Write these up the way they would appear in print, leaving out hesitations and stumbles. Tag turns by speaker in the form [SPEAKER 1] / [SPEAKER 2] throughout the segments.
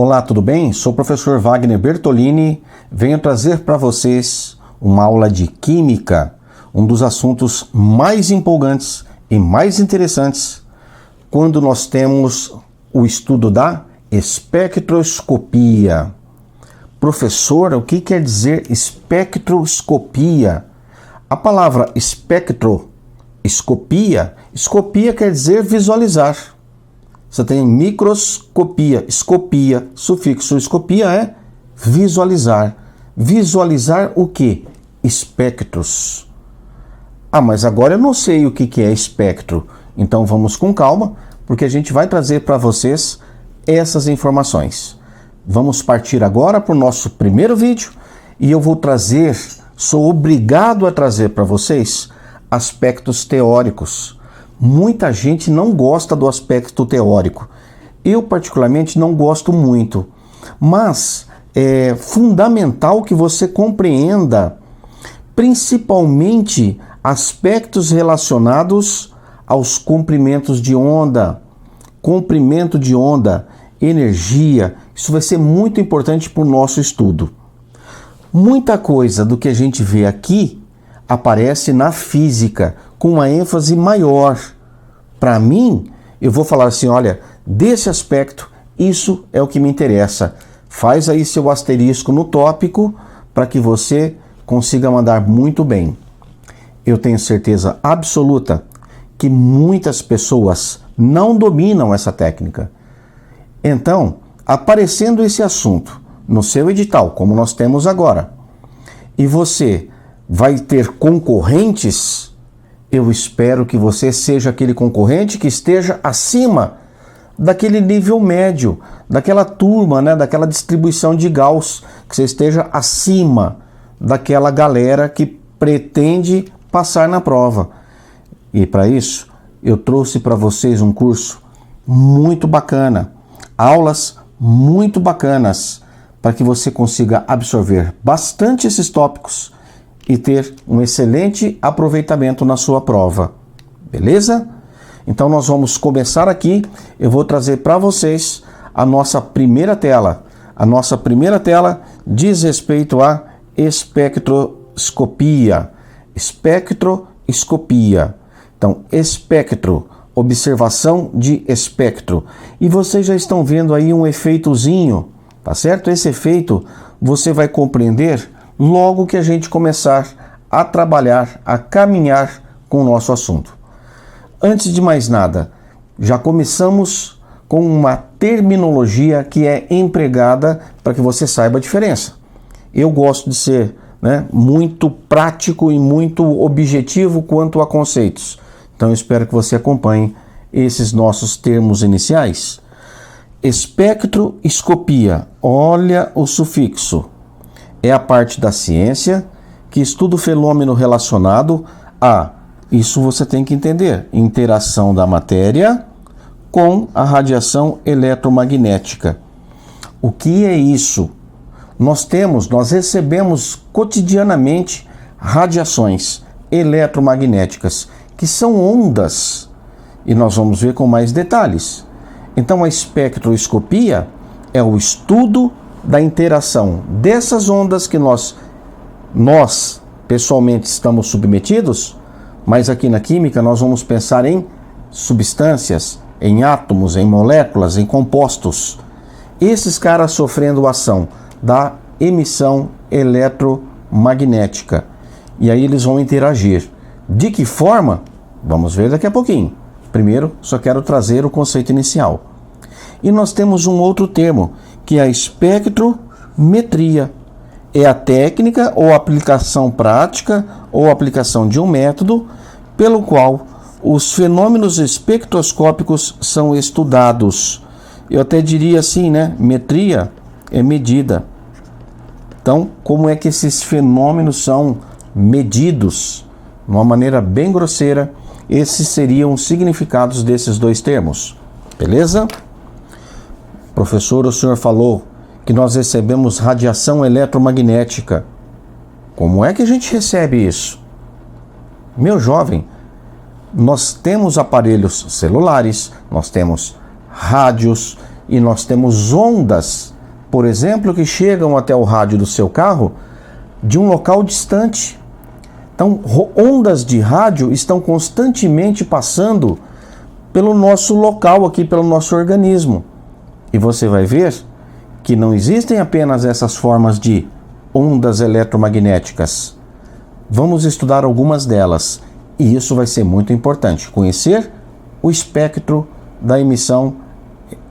[SPEAKER 1] Olá, tudo bem? Sou o professor Wagner Bertolini. Venho trazer para vocês uma aula de Química, um dos assuntos mais empolgantes e mais interessantes quando nós temos o estudo da espectroscopia. Professor, o que quer dizer espectroscopia? A palavra espectroscopia quer dizer visualizar. Você tem microscopia, escopia, sufixo escopia é visualizar. Visualizar o que? Espectros. Mas agora eu não sei o que é espectro. Então vamos com calma, porque a gente vai trazer para vocês essas informações. Vamos partir agora para o nosso primeiro vídeo e eu vou sou obrigado a trazer para vocês aspectos teóricos. Muita gente não gosta do aspecto teórico. Eu, particularmente, não gosto muito. Mas é fundamental que você compreenda principalmente aspectos relacionados aos comprimentos de onda. Comprimento de onda, energia. Isso vai ser muito importante para o nosso estudo. Muita coisa do que a gente vê aqui aparece na física, com uma ênfase maior. Para mim, eu vou falar assim, olha, desse aspecto, isso é o que me interessa. Faz aí seu asterisco no tópico para que você consiga mandar muito bem. Eu tenho certeza absoluta que muitas pessoas não dominam essa técnica. Então, aparecendo esse assunto no seu edital, como nós temos agora, e você vai ter concorrentes, eu espero que você seja aquele concorrente que esteja acima daquele nível médio, daquela turma, daquela distribuição de Gauss, que você esteja acima daquela galera que pretende passar na prova. E para isso, eu trouxe para vocês um curso muito bacana, aulas muito bacanas, para que você consiga absorver bastante esses tópicos e ter um excelente aproveitamento na sua prova. Beleza? Então nós vamos começar aqui. Eu vou trazer para vocês a nossa primeira tela. A nossa primeira tela diz respeito à espectroscopia. Espectroscopia. Então, espectro, observação de espectro. E vocês já estão vendo aí um efeitozinho, tá certo? Esse efeito você vai compreender logo que a gente começar a trabalhar, a caminhar com o nosso assunto. Antes de mais nada, já começamos com uma terminologia que é empregada para que você saiba a diferença. Eu gosto de ser muito prático e muito objetivo quanto a conceitos. Então eu espero que você acompanhe esses nossos termos iniciais. Espectroscopia, olha o sufixo. É a parte da ciência que estuda o fenômeno relacionado a, isso você tem que entender, interação da matéria com a radiação eletromagnética. O que é isso? Nós recebemos cotidianamente radiações eletromagnéticas, que são ondas, e nós vamos ver com mais detalhes. Então a espectroscopia é o estudo da interação dessas ondas que nós pessoalmente estamos submetidos, mas aqui na química nós vamos pensar em substâncias, em átomos, em moléculas, em compostos. Esses caras sofrendo ação da emissão eletromagnética. E aí eles vão interagir. De que forma? Vamos ver daqui a pouquinho. Primeiro, só quero trazer o conceito inicial. E nós temos um outro termo, que é a espectrometria. É a técnica ou aplicação prática ou aplicação de um método pelo qual os fenômenos espectroscópicos são estudados. Eu até diria assim, metria é medida. Então, como é que esses fenômenos são medidos? De uma maneira bem grosseira, esses seriam os significados desses dois termos. Beleza? Professor, o senhor falou que nós recebemos radiação eletromagnética. Como é que a gente recebe isso? Meu jovem, nós temos aparelhos celulares, nós temos rádios, E nós temos ondas, por exemplo, que chegam até o rádio do seu carro de um local distante. Então, ondas de rádio estão constantemente passando pelo nosso local aqui, pelo nosso organismo. E você vai ver que não existem apenas essas formas de ondas eletromagnéticas. Vamos estudar algumas delas. E isso vai ser muito importante, conhecer o espectro da emissão,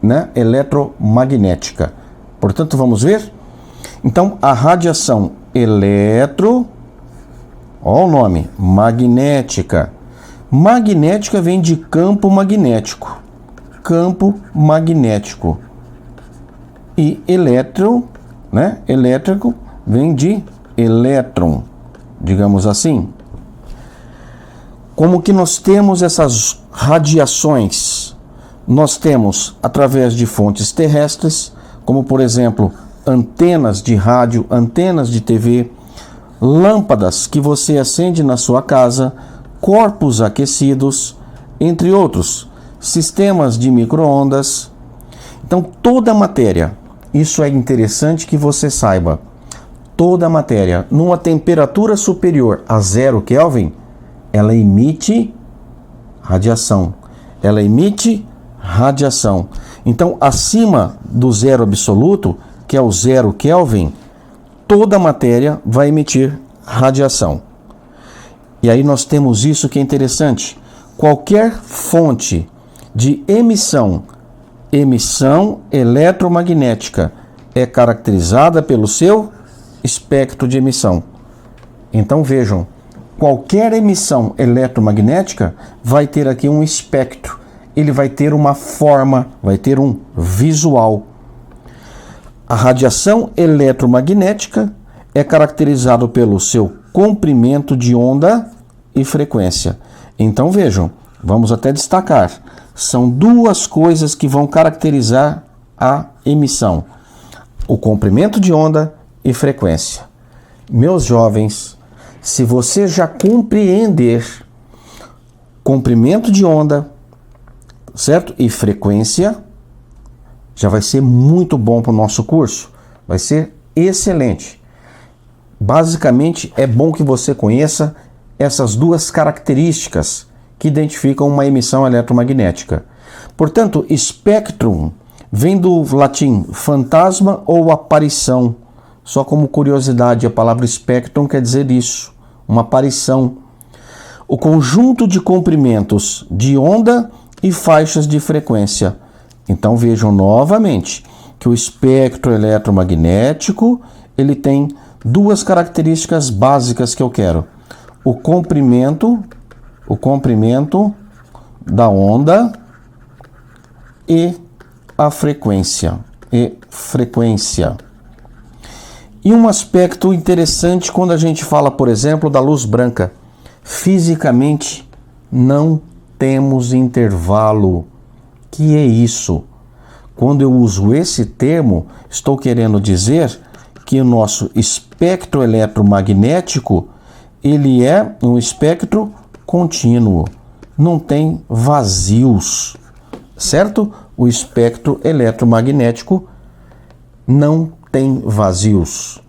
[SPEAKER 1] né, eletromagnética. Portanto, vamos ver? Então, a radiação olha o nome, magnética. Magnética vem de campo magnético. Campo magnético. E elétrico vem de elétron, digamos assim. Como que nós temos essas radiações? Nós temos através de fontes terrestres, como por exemplo, antenas de rádio, antenas de TV, lâmpadas que você acende na sua casa, corpos aquecidos, entre outros, sistemas de micro-ondas. Então, toda a matéria, isso é interessante que você saiba, toda a matéria, numa temperatura superior a 0 Kelvin, ela emite radiação. Ela emite radiação. Então, acima do zero absoluto, que é o 0 Kelvin, toda a matéria vai emitir radiação. E aí nós temos isso que é interessante. Qualquer fonte de emissão eletromagnética é caracterizada pelo seu espectro de emissão. Então vejam, qualquer emissão eletromagnética vai ter aqui um espectro. Ele vai ter uma forma, vai ter um visual. A radiação eletromagnética é caracterizada pelo seu comprimento de onda e frequência. Então vejam, vamos até destacar. São duas coisas que vão caracterizar a emissão: o comprimento de onda e frequência. Meus jovens, se você já compreender comprimento de onda, certo? E frequência, já vai ser muito bom para o nosso curso. Vai ser excelente. Basicamente, é bom que você conheça essas duas características que identificam uma emissão eletromagnética. Portanto, spectrum vem do latim fantasma ou aparição. Só como curiosidade, a palavra spectrum quer dizer isso, uma aparição. O conjunto de comprimentos de onda e faixas de frequência. Então vejam novamente que o espectro eletromagnético, ele tem duas características básicas que eu quero: o comprimento da onda e a frequência. E um aspecto interessante quando a gente fala, por exemplo, da luz branca. Fisicamente não temos intervalo. Que é isso? Quando eu uso esse termo, estou querendo dizer que o nosso espectro eletromagnético, ele é um espectro contínuo, não tem vazios, certo? O espectro eletromagnético não tem vazios.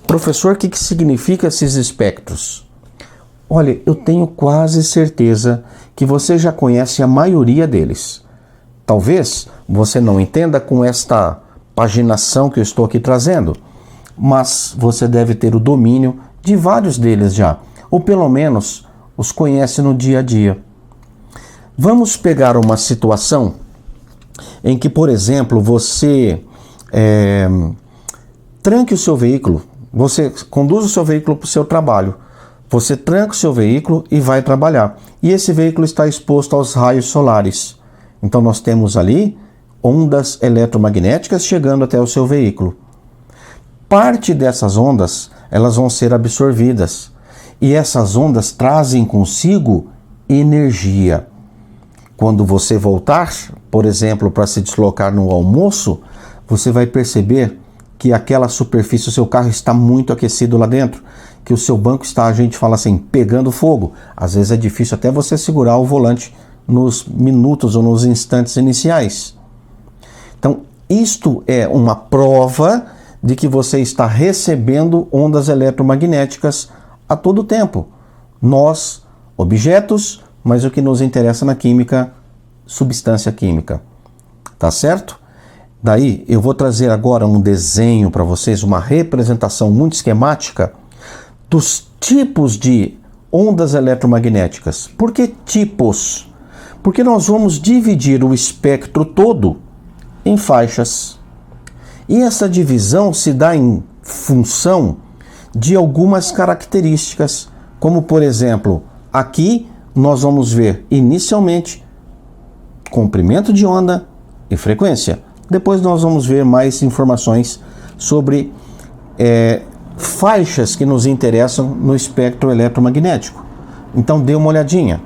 [SPEAKER 1] Professor, o que significa esses espectros? Olha, eu tenho quase certeza que você já conhece a maioria deles. Talvez você não entenda com esta paginação que eu estou aqui trazendo, mas você deve ter o domínio de vários deles já, ou pelo menos os conhece no dia a dia. Vamos pegar uma situação em que, por exemplo, você tranque o seu veículo, você conduz o seu veículo para o seu trabalho, você tranca o seu veículo e vai trabalhar, e esse veículo está exposto aos raios solares. Então nós temos ali ondas eletromagnéticas chegando até o seu veículo. Parte dessas ondas, elas vão ser absorvidas, e essas ondas trazem consigo energia. Quando você voltar, por exemplo, para se deslocar no almoço, você vai perceber que aquela superfície, o seu carro está muito aquecido lá dentro, que o seu banco está, a gente fala assim, pegando fogo. Às vezes é difícil até você segurar o volante nos minutos ou nos instantes iniciais. Então, isto é uma prova de que você está recebendo ondas eletromagnéticas a todo tempo. Nós, objetos, mas o que nos interessa na química, substância química. Tá certo? Daí eu vou trazer agora um desenho para vocês, uma representação muito esquemática dos tipos de ondas eletromagnéticas. Por que tipos? Porque nós vamos dividir o espectro todo em faixas. E essa divisão se dá em função de algumas características, como por exemplo, aqui nós vamos ver inicialmente comprimento de onda e frequência. Depois nós vamos ver mais informações sobre faixas que nos interessam no espectro eletromagnético. Então dê uma olhadinha.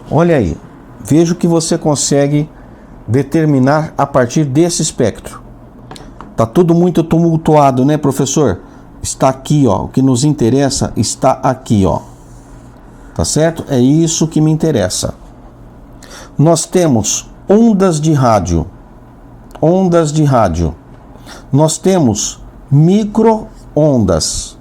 [SPEAKER 1] Olha aí, veja o que você consegue determinar a partir desse espectro. Tá tudo muito tumultuado, né, professor? Está aqui, ó. O que nos interessa está aqui, ó. Tá certo? É isso que me interessa. Nós temos ondas de rádio. Ondas de rádio. Nós temos micro-ondas.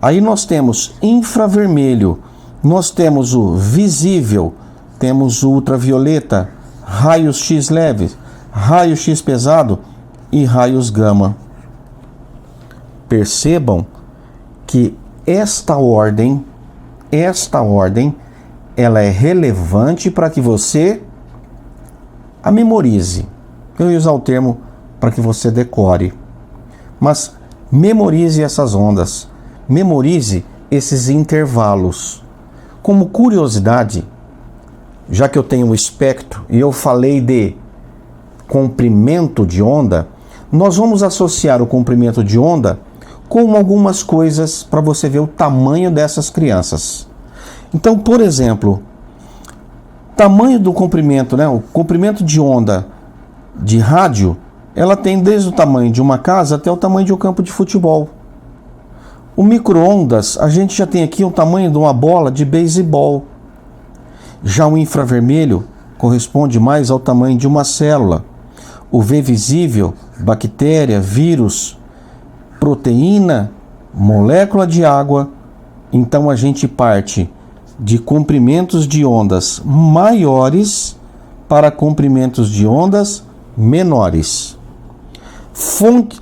[SPEAKER 1] Aí nós temos infravermelho. Nós temos o visível. Temos o ultravioleta. Raios X leves. Raio X pesado. E raios gama. Percebam que esta ordem, ela é relevante para que você a memorize. Eu ia usar o termo para que você decore. Mas memorize essas ondas. Memorize esses intervalos. Como curiosidade, já que eu tenho o espectro e eu falei de comprimento de onda, nós vamos associar o comprimento de onda com algumas coisas para você ver o tamanho dessas crianças. Então, por exemplo, tamanho do comprimento, né? O comprimento de onda de rádio, ela tem desde o tamanho de uma casa até o tamanho de um campo de futebol. O micro-ondas, a gente já tem aqui o tamanho de uma bola de beisebol. Já o infravermelho corresponde mais ao tamanho de uma célula. O V visível, bactéria, vírus, proteína, molécula de água. Então a gente parte de comprimentos de ondas maiores para comprimentos de ondas menores.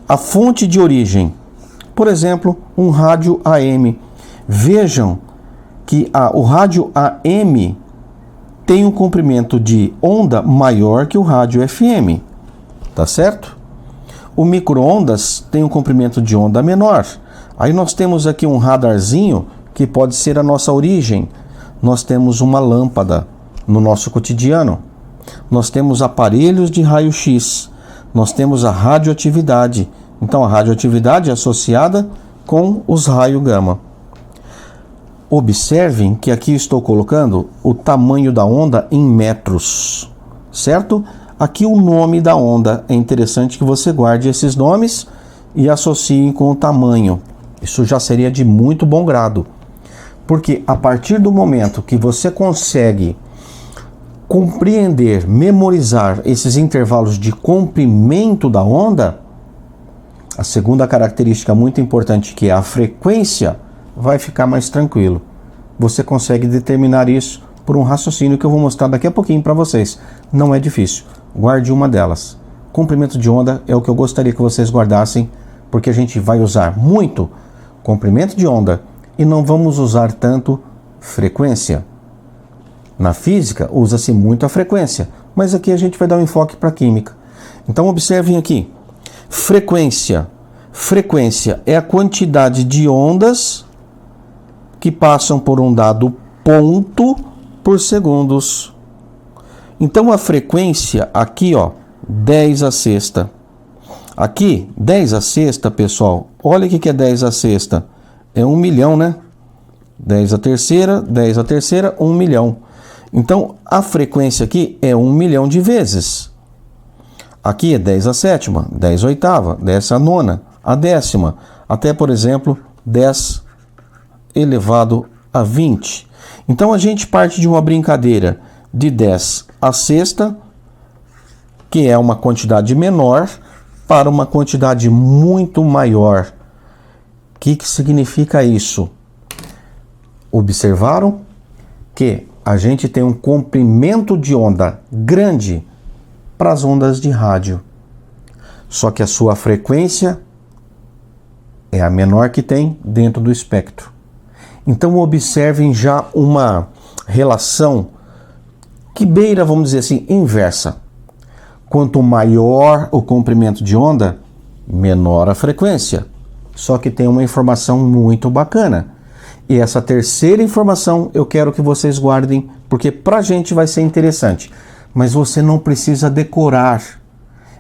[SPEAKER 1] A fonte de origem, por exemplo, um rádio AM. Vejam que o rádio AM tem um comprimento de onda maior que o rádio FM, tá certo? O micro-ondas tem um comprimento de onda menor. Aí nós temos aqui um radarzinho que pode ser a nossa origem. Nós temos uma lâmpada no nosso cotidiano. Nós temos aparelhos de raio-x. Nós temos a radioatividade. Então a radioatividade é associada com os raios gama. Observem que aqui estou colocando o tamanho da onda em metros, certo? Aqui o nome da onda. É interessante que você guarde esses nomes e associe com o tamanho. Isso já seria de muito bom grado. Porque a partir do momento que você consegue compreender, memorizar esses intervalos de comprimento da onda, a segunda característica muito importante, que é a frequência, vai ficar mais tranquilo. Você consegue determinar isso por um raciocínio que eu vou mostrar daqui a pouquinho para vocês. Não é difícil. Guarde uma delas. Comprimento de onda é o que eu gostaria que vocês guardassem, porque a gente vai usar muito comprimento de onda e não vamos usar tanto frequência. Na física, usa-se muito a frequência, mas aqui a gente vai dar um enfoque para a química. Então, observem aqui. Frequência. Frequência é a quantidade de ondas que passam por um dado ponto por segundos. Então, a frequência aqui, ó, 10 a sexta. Aqui, 10 a sexta, pessoal, olha o que é 10 a sexta. É 1 milhão, né? 10 a terceira, 1 milhão. Então, a frequência aqui é 1 milhão de vezes. Aqui é 10 a sétima, 10 a oitava, 10 a nona, a décima, até, por exemplo, 10 elevado a 20. Então, a gente parte de uma brincadeira de 10 a sexta, que é uma quantidade menor para uma quantidade muito maior. O que significa isso? Observaram que a gente tem um comprimento de onda grande para as ondas de rádio. Só que a sua frequência é a menor que tem dentro do espectro. Então observem já uma relação que beira, vamos dizer assim, inversa. Quanto maior o comprimento de onda, menor a frequência. Só que tem uma informação muito bacana. E essa terceira informação eu quero que vocês guardem, porque pra gente vai ser interessante. Mas você não precisa decorar.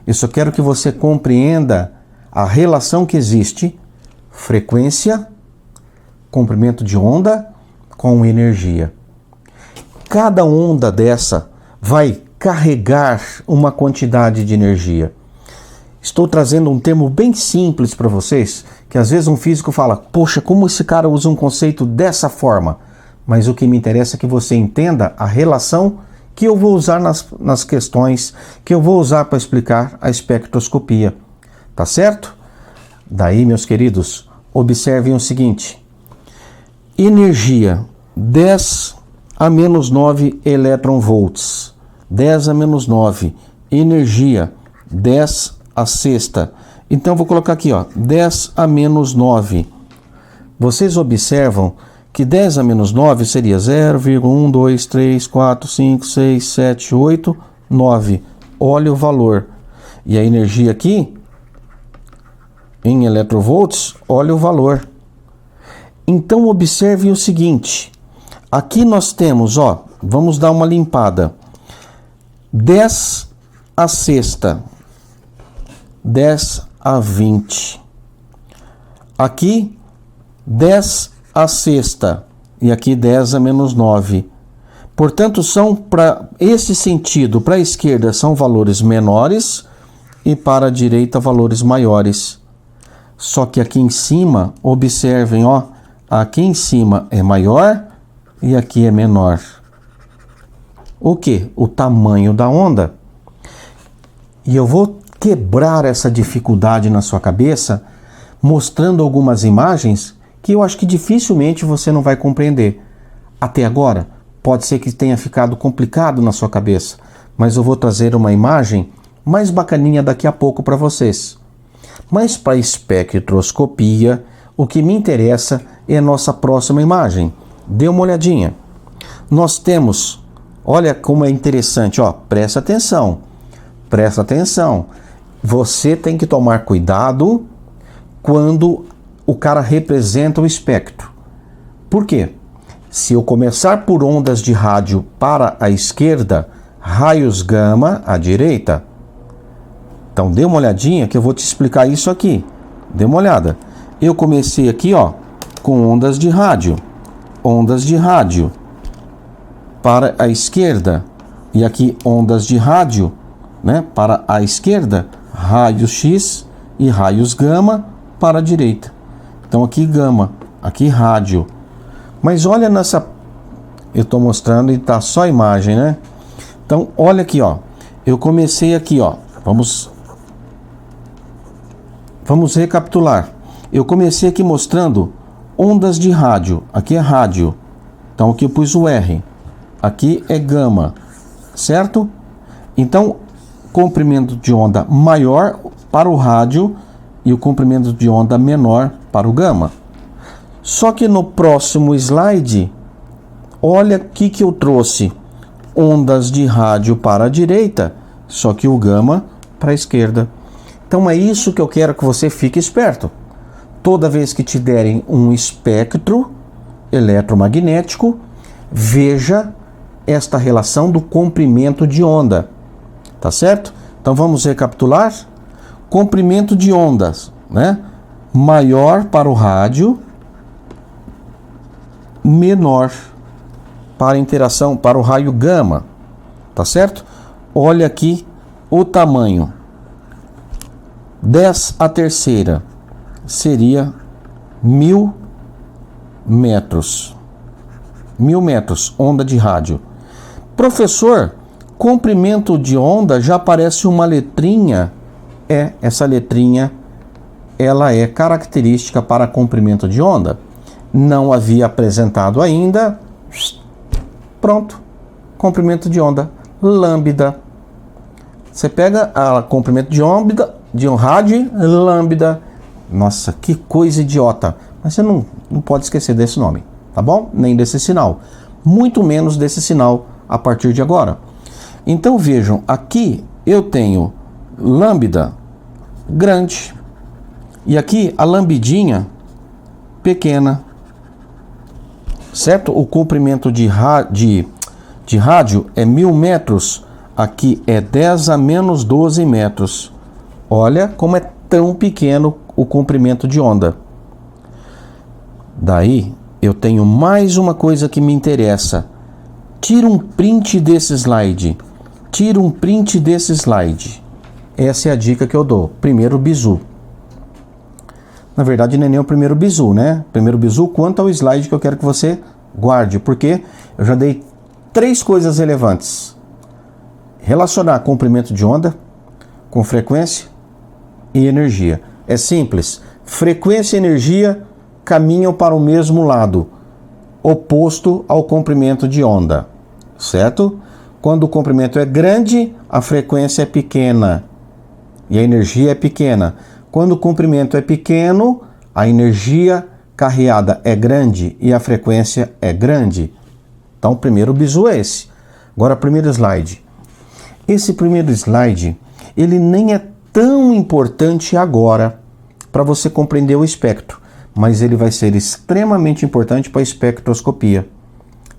[SPEAKER 1] Eu só quero que você compreenda a relação que existe: frequência, comprimento de onda com energia. Cada onda dessa vai carregar uma quantidade de energia. Estou trazendo um termo bem simples para vocês, que às vezes um físico fala: poxa, como esse cara usa um conceito dessa forma? Mas o que me interessa é que você entenda a relação que eu vou usar nas questões, que eu vou usar para explicar a espectroscopia. Tá certo? Daí, meus queridos, observem o seguinte: energia 10 a menos 9 elétron-volts. 10 a menos 9. Energia 10 a sexta. Então vou colocar aqui, ó, 10 a menos 9. Vocês observam que 10 a menos 9 seria 0,1, 2, 3, 4, 5, 6, 7, 8, 9. Olha o valor. E a energia aqui, em eletronvolts, olha o valor. Então observe o seguinte. Aqui nós temos, ó, vamos dar uma limpada. 10 a sexta. 10 a 20. Aqui, 10 a sexta. E aqui 10 a menos 9. Portanto, são para esse sentido, para a esquerda, são valores menores e para a direita, valores maiores. Só que aqui em cima, observem, ó, aqui em cima é maior e aqui é menor. O que? O tamanho da onda. E eu vou quebrar essa dificuldade na sua cabeça, mostrando algumas imagens que eu acho que dificilmente você não vai compreender. Até agora, pode ser que tenha ficado complicado na sua cabeça, mas eu vou trazer uma imagem mais bacaninha daqui a pouco para vocês. Mas para espectroscopia, o que me interessa é a nossa próxima imagem. Dê uma olhadinha. Nós temos, olha como é interessante, ó, presta atenção. Presta atenção. Você tem que tomar cuidado quando o cara representa o espectro. Por quê? Se eu começar por ondas de rádio para a esquerda, raios gama à direita. Então dê uma olhadinha que eu vou te explicar isso aqui. Dê uma olhada. Eu comecei aqui, ó, com ondas de rádio. Ondas de rádio para a esquerda. E aqui ondas de rádio, né, para a esquerda, raios X e raios gama para a direita. Então aqui gama, aqui rádio. Mas olha nessa, eu estou mostrando e tá só a imagem, né? Então olha aqui, ó. Eu comecei aqui, ó. Vamos recapitular. Eu comecei aqui mostrando ondas de rádio. Aqui é rádio. Então aqui eu pus o R. Aqui é gama, certo? Então comprimento de onda maior para o rádio e o comprimento de onda menor para o gama. Só que no próximo slide, olha o que eu trouxe. Ondas de rádio para a direita, só que o gama para a esquerda. Então é isso que eu quero que você fique esperto. Toda vez que te derem um espectro eletromagnético, veja esta relação do comprimento de onda. Tá certo? Então vamos recapitular. Comprimento de ondas, né? Maior para o rádio, menor para a interação, para o raio gama. Tá certo? Olha aqui o tamanho. 10 a terceira seria 1000 metros. 1000 metros, onda de rádio. Professor, comprimento de onda já aparece uma letrinha. Essa letrinha, ela é característica para comprimento de onda. Não havia apresentado ainda. Pronto. Comprimento de onda, lambda. Você pega a comprimento de onda, de um rádio, lambda. Nossa, que coisa idiota. Mas você não pode esquecer desse nome, tá bom? Nem desse sinal. Muito menos desse sinal a partir de agora. Então vejam, aqui eu tenho lambda grande e aqui a lambidinha pequena, certo? O comprimento de rádio é 1000 metros, aqui é 10 a menos 12 metros. Olha como é tão pequeno o comprimento de onda. Daí eu tenho mais uma coisa que me interessa. Tira um print desse slide. Tira um print desse slide. Essa é a dica que eu dou. Primeiro bizu. Na verdade, não é nem o primeiro bizu, né? Primeiro bizu quanto ao slide que eu quero que você guarde. Porque eu já dei 3 coisas relevantes. Relacionar comprimento de onda com frequência e energia. É simples. Frequência e energia caminham para o mesmo lado, oposto ao comprimento de onda, certo? Quando o comprimento é grande, a frequência é pequena e a energia é pequena. Quando o comprimento é pequeno, a energia carreada é grande e a frequência é grande. Então, o primeiro bizu é esse. Agora, primeiro slide. Esse primeiro slide, ele nem é tão importante agora para você compreender o espectro, mas ele vai ser extremamente importante para a espectroscopia.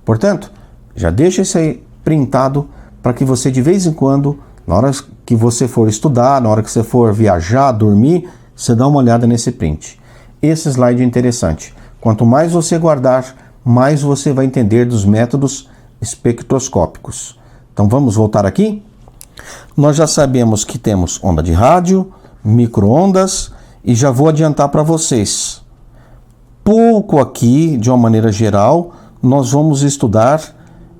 [SPEAKER 1] Portanto, já deixa isso aí printado para que você de vez em quando, na hora que você for estudar, na hora que você for viajar, dormir, você dá uma olhada nesse print. Esse slide é interessante. Quanto mais você guardar, mais você vai entender dos métodos espectroscópicos. Então vamos voltar aqui? Nós já sabemos que temos onda de rádio, micro-ondas e já vou adiantar para vocês. Pouco aqui, de uma maneira geral, nós vamos estudar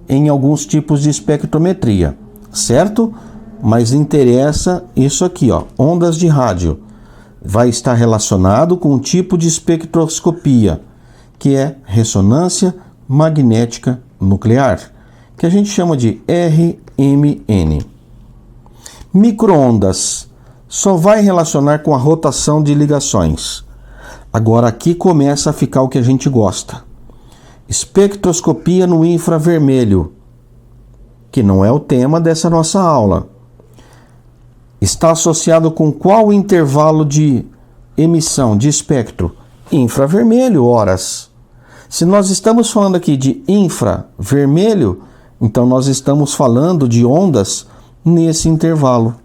[SPEAKER 1] em alguns tipos de espectrometria, certo? Mas interessa isso aqui, ó, ondas de rádio. Vai estar relacionado com um tipo de espectroscopia, que é ressonância magnética nuclear, que a gente chama de RMN. Micro-ondas só vai relacionar com a rotação de ligações. Agora aqui começa a ficar o que a gente gosta. Espectroscopia no infravermelho, que não é o tema dessa nossa aula. Está associado com qual intervalo de emissão de espectro? Infravermelho, horas. Se nós estamos falando aqui de infravermelho, então nós estamos falando de ondas nesse intervalo.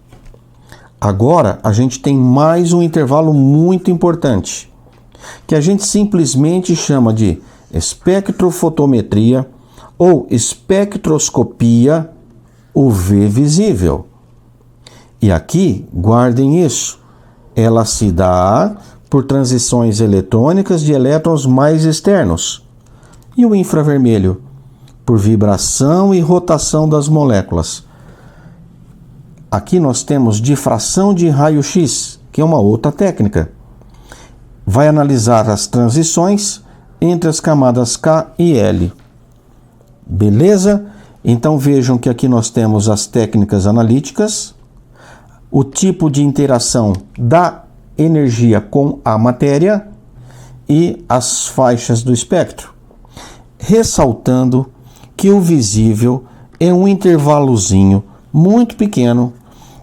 [SPEAKER 1] Agora a gente tem mais um intervalo muito importante, que a gente simplesmente chama de espectrofotometria ou espectroscopia UV visível. E aqui, guardem isso, ela se dá por transições eletrônicas de elétrons mais externos. E o infravermelho? Por vibração e rotação das moléculas. Aqui nós temos difração de raio-x, que é uma outra técnica. Vai analisar as transições entre as camadas K e L. Beleza? Então vejam que aqui nós temos as técnicas analíticas, o tipo de interação da energia com a matéria e as faixas do espectro. Ressaltando que o visível é um intervalozinho muito pequeno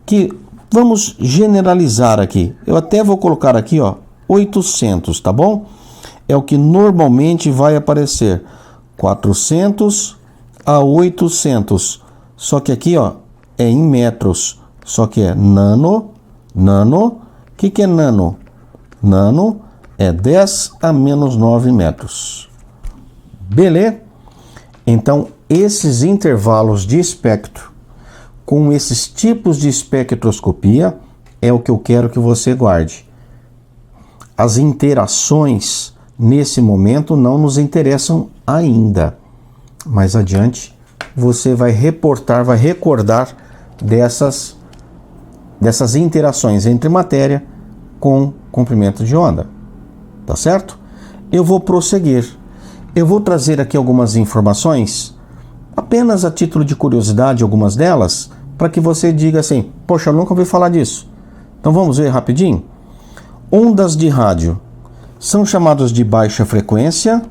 [SPEAKER 1] que vamos generalizar aqui. Eu até vou colocar aqui, ó, 800, tá bom? É o que normalmente vai aparecer, 400 a 800. Só que aqui, ó, é em metros. Só que é nano. O que é nano? Nano é 10 a menos 9 metros. Beleza? Então, esses intervalos de espectro com esses tipos de espectroscopia é o que eu quero que você guarde. As interações nesse momento não nos interessam ainda. Mais adiante você vai reportar, vai recordar dessas interações entre matéria com comprimento de onda. Tá certo? Eu vou prosseguir. Eu vou trazer aqui algumas informações, apenas a título de curiosidade, algumas delas, para que você diga assim, poxa, eu nunca ouvi falar disso. Então vamos ver rapidinho? Ondas de rádio são chamadas de baixa frequência,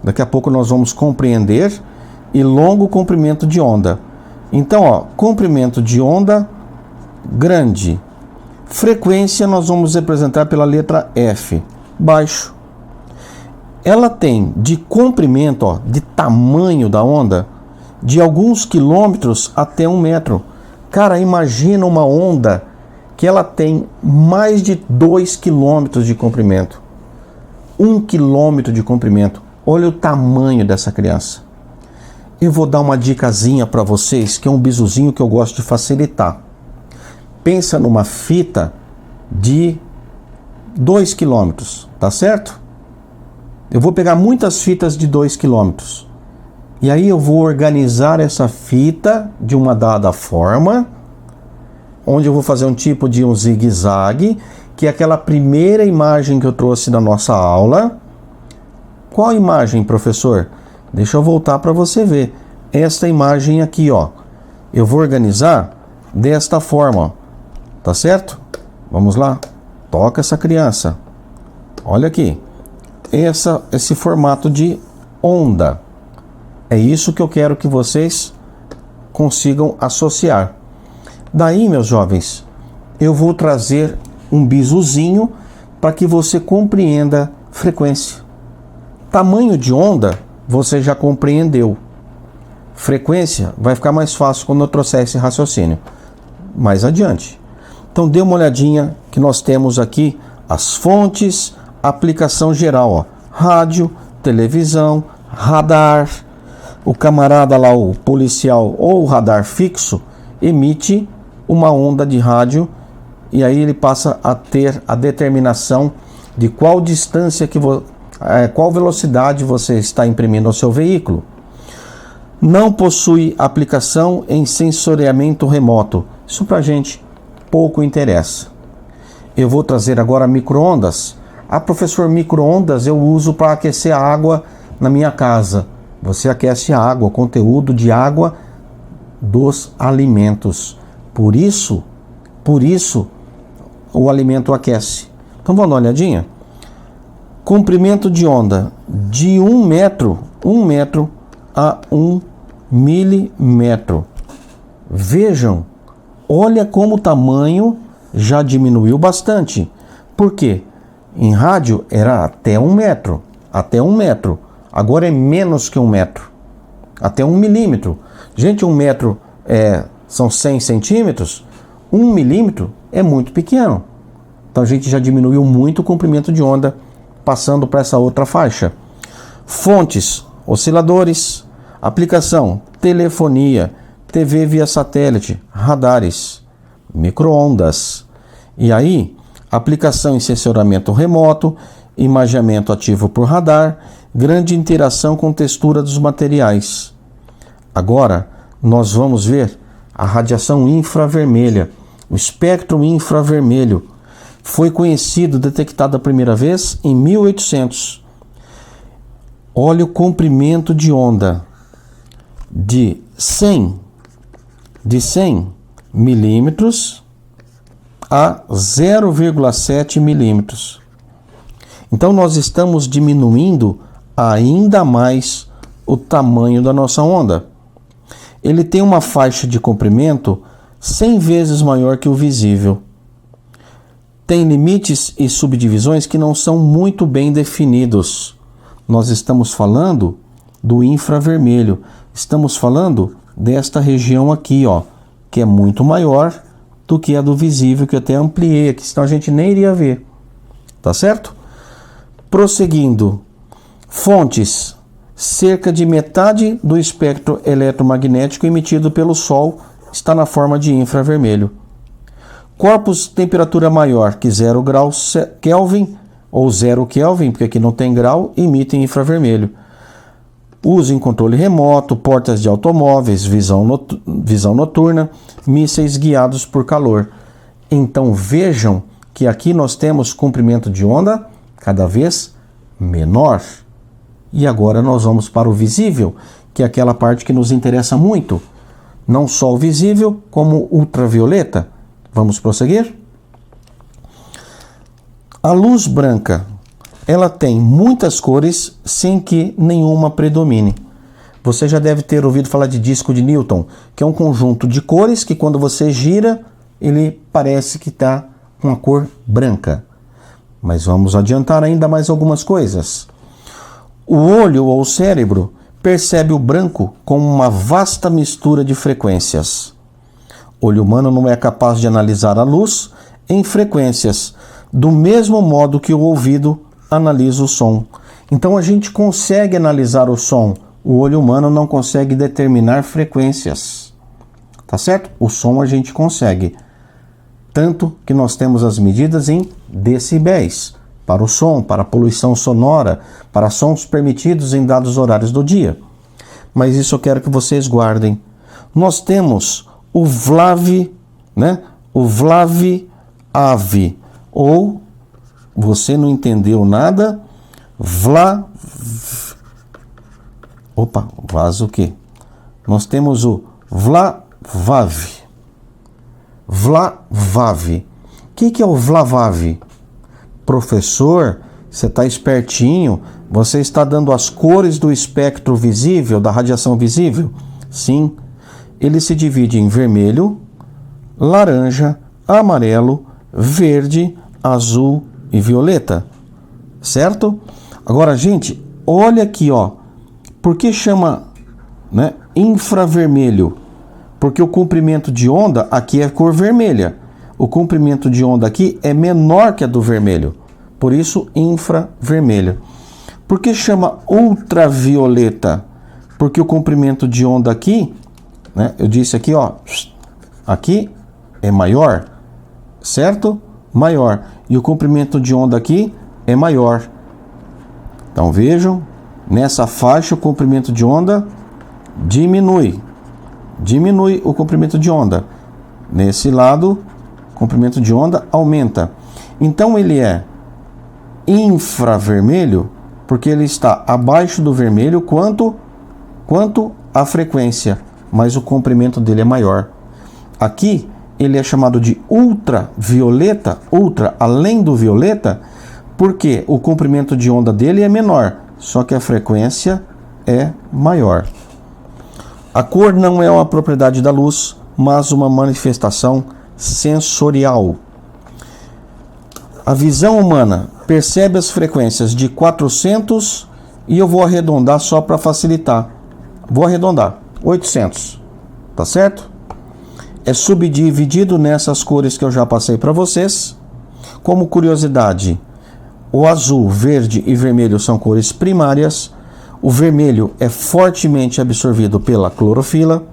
[SPEAKER 1] daqui a pouco nós vamos compreender, e longo comprimento de onda. Então, comprimento de onda grande. Frequência nós vamos representar pela letra F, baixo. Ela tem de comprimento, de tamanho da onda, de alguns quilômetros até 1 metro. Cara, imagina uma onda que ela tem mais de 2 quilômetros de comprimento. 1 quilômetro de comprimento. Olha o tamanho dessa criança. Eu vou dar uma dicasinha para vocês, que é um bizuzinho que eu gosto de facilitar. Pensa numa fita de 2 quilômetros, tá certo? Eu vou pegar muitas fitas de 2 quilômetros. E aí eu vou organizar essa fita de uma dada forma, onde eu vou fazer um tipo de um zigue-zague, que é aquela primeira imagem que eu trouxe da nossa aula. Qual imagem, professor? Deixa eu voltar para você ver. Esta imagem aqui, ó. Eu vou organizar desta forma, tá certo? Vamos lá. Toca essa criança. Olha aqui. Esse formato de onda. É isso que eu quero que vocês consigam associar. Daí, meus jovens, eu vou trazer um bizuzinho para que você compreenda frequência. Tamanho de onda, você já compreendeu. Frequência vai ficar mais fácil quando eu trouxer esse raciocínio mais adiante. Então dê uma olhadinha que nós temos aqui as fontes, aplicação geral, ó. Rádio, televisão, radar. O camarada lá, o policial ou o radar fixo, emite uma onda de rádio e aí ele passa a ter a determinação de qual distância qual velocidade você está imprimindo ao seu veículo. Não possui aplicação em sensoriamento remoto. Isso pra gente pouco interessa. Eu vou trazer agora micro-ondas. Professor, micro-ondas eu uso para aquecer a água na minha casa. Você aquece a água, o conteúdo de água dos alimentos. Por isso o alimento aquece. Então vamos dar uma olhadinha? Comprimento de onda de 1 metro a 1 milímetro. Vejam, olha como o tamanho já diminuiu bastante. Por quê? Em rádio era até 1 metro. Até 1 metro. Agora é menos que 1 metro. Até 1 milímetro. Gente, 1 metro são 100 centímetros. 1 milímetro é muito pequeno. Então a gente já diminuiu muito o comprimento de onda, passando para essa outra faixa. Fontes, osciladores. Aplicação, telefonia, TV via satélite, radares, micro-ondas. E aí, aplicação em sensoriamento remoto, imageamento ativo por radar, grande interação com textura dos materiais. Agora, nós vamos ver a radiação infravermelha. O espectro infravermelho foi conhecido, detectado a primeira vez em 1800. Olha o comprimento de onda de 100 milímetros a 0,7 milímetros. Então nós estamos diminuindo ainda mais o tamanho da nossa onda. Ele tem uma faixa de comprimento 100 vezes maior que o visível. Tem limites e subdivisões que não são muito bem definidos. Nós estamos falando do infravermelho. Estamos falando desta região aqui, ó, que é muito maior do que a do visível, que eu até ampliei aqui, senão a gente nem iria ver. Tá certo? Prosseguindo. Fontes. Cerca de metade do espectro eletromagnético emitido pelo Sol está na forma de infravermelho. Corpos temperatura maior que 0 graus Kelvin, ou 0 Kelvin, porque aqui não tem grau, emitem infravermelho. Uso em controle remoto, portas de automóveis, visão noturna, mísseis guiados por calor. Então vejam que aqui nós temos comprimento de onda cada vez menor. E agora nós vamos para o visível, que é aquela parte que nos interessa muito. Não só o visível, como ultravioleta. Vamos prosseguir? A luz branca, ela tem muitas cores sem que nenhuma predomine. Você já deve ter ouvido falar de disco de Newton, que é um conjunto de cores que quando você gira, ele parece que está com a cor branca. Mas vamos adiantar ainda mais algumas coisas. O olho ou o cérebro percebe o branco como uma vasta mistura de frequências. O olho humano não é capaz de analisar a luz em frequências, do mesmo modo que o ouvido analisa o som. Então a gente consegue analisar o som, o olho humano não consegue determinar frequências. Tá certo? O som a gente consegue. Tanto que nós temos as medidas em decibéis para o som, para a poluição sonora, para sons permitidos em dados horários do dia. Mas isso eu quero que vocês guardem. Nós temos o VLAV, né? O VLAV-AV, ou, você não entendeu nada, vaso o quê? Nós temos o VLAVAV. VLAVAV. O que é o VLAVAV? Professor, você está espertinho? Você está dando as cores do espectro visível, da radiação visível? Sim. Ele se divide em vermelho, laranja, amarelo, verde, azul e violeta. Certo? Agora, gente, olha aqui, ó. Por que chama, né, infravermelho? Porque o comprimento de onda aqui é cor vermelha. O comprimento de onda aqui é menor que a do vermelho. Por isso, infravermelho. Por que chama ultravioleta? Porque o comprimento de onda aqui, né, eu disse aqui, ó, aqui é maior, certo? Maior. E o comprimento de onda aqui é maior. Então vejam, nessa faixa o comprimento de onda diminui. Diminui o comprimento de onda. Nesse lado, o comprimento de onda aumenta. Então ele é infravermelho porque ele está abaixo do vermelho quanto a frequência, mas o comprimento dele é maior. Aqui ele é chamado de ultravioleta, ultra além do violeta, porque o comprimento de onda dele é menor, só que a frequência é maior. A cor não é uma propriedade da luz, mas uma manifestação sensorial. A visão humana percebe as frequências de 400 e eu vou arredondar só para facilitar. Vou arredondar, 800, tá certo? É subdividido nessas cores que eu já passei para vocês. Como curiosidade, o azul, verde e vermelho são cores primárias. O vermelho é fortemente absorvido pela clorofila.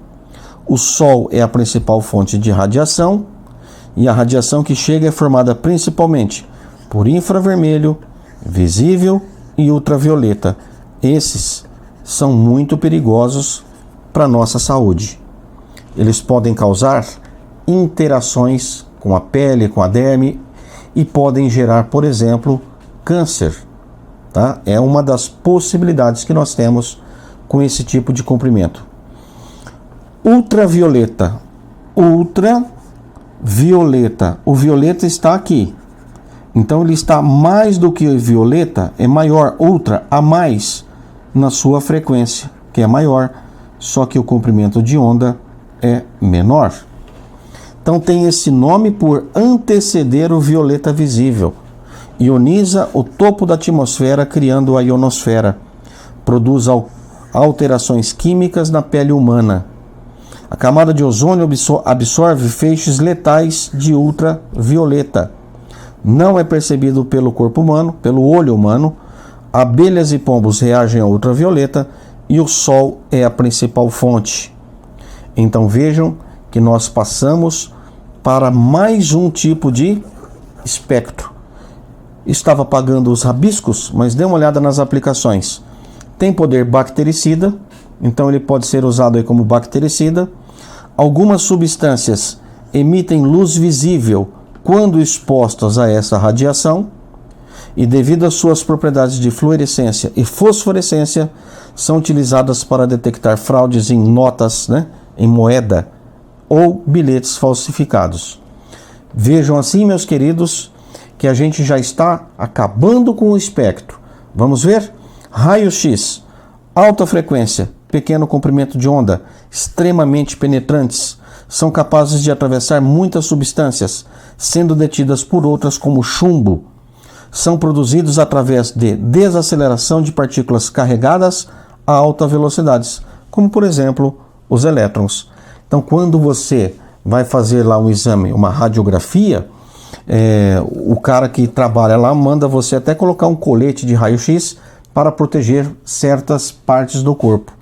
[SPEAKER 1] O Sol é a principal fonte de radiação. E a radiação que chega é formada principalmente por infravermelho, visível e ultravioleta. Esses são muito perigosos para a nossa saúde. Eles podem causar interações com a pele, com a derme e podem gerar, por exemplo, câncer. Tá? É uma das possibilidades que nós temos com esse tipo de comprimento. Ultravioleta. Ultravioleta. O violeta está aqui. Então ele está mais do que o violeta, é maior, ultra, a mais na sua frequência, que é maior, só que o comprimento de onda é menor. Então tem esse nome por anteceder o violeta visível. Ioniza o topo da atmosfera, criando a ionosfera. Produz alterações químicas na pele humana. A camada de ozônio absorve feixes letais de ultravioleta. Não é percebido pelo corpo humano, pelo olho humano. Abelhas e pombos reagem a ultravioleta e o Sol é a principal fonte. Então vejam que nós passamos para mais um tipo de espectro. Estava apagando os rabiscos, mas dê uma olhada nas aplicações. Tem poder bactericida, então ele pode ser usado aí como bactericida. Algumas substâncias emitem luz visível quando expostas a essa radiação e, devido às suas propriedades de fluorescência e fosforescência, são utilizadas para detectar fraudes em notas, em moeda ou bilhetes falsificados. Vejam assim, meus queridos, que a gente já está acabando com o espectro. Vamos ver? Raio-X, alta frequência, pequeno comprimento de onda, extremamente penetrantes, são capazes de atravessar muitas substâncias, sendo detidas por outras como chumbo. São produzidos através de desaceleração de partículas carregadas a alta velocidades, como por exemplo os elétrons. Então, quando você vai fazer lá um exame, uma radiografia, o cara que trabalha lá manda você até colocar um colete de raio-x para proteger certas partes do corpo.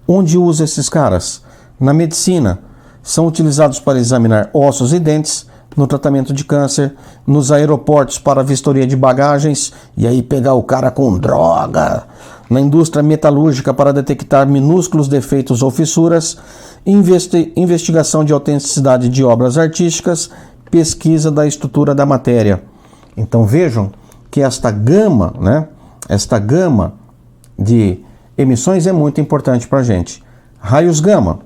[SPEAKER 1] Onde usa esses caras? Na medicina. São utilizados para examinar ossos e dentes, no tratamento de câncer, nos aeroportos para vistoria de bagagens, e aí pegar o cara com droga, na indústria metalúrgica para detectar minúsculos defeitos ou fissuras, investigação de autenticidade de obras artísticas, pesquisa da estrutura da matéria. Então vejam que esta gama de emissões é muito importante para a gente. Raios gama,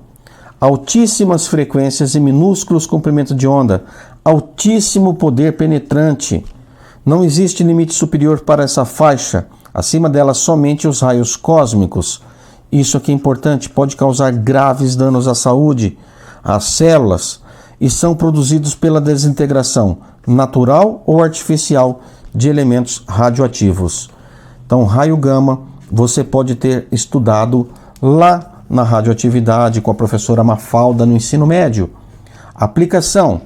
[SPEAKER 1] altíssimas frequências e minúsculos comprimentos de onda, altíssimo poder penetrante. Não existe limite superior para essa faixa, acima dela somente os raios cósmicos. Isso aqui é importante, pode causar graves danos à saúde, às células, e são produzidos pela desintegração natural ou artificial de elementos radioativos. Então, raio gama você pode ter estudado lá na radioatividade com a professora Mafalda no ensino médio. Aplicação: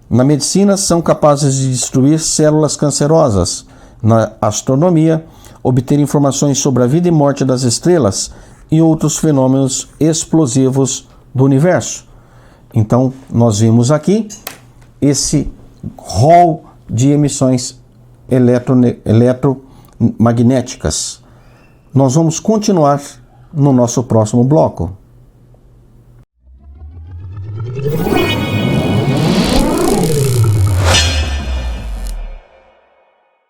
[SPEAKER 1] na medicina são capazes de destruir células cancerosas. Na astronomia, obter informações sobre a vida e morte das estrelas e outros fenômenos explosivos do universo. Então, nós vimos aqui esse rol de emissões eletromagnéticas. Nós vamos continuar no nosso próximo bloco.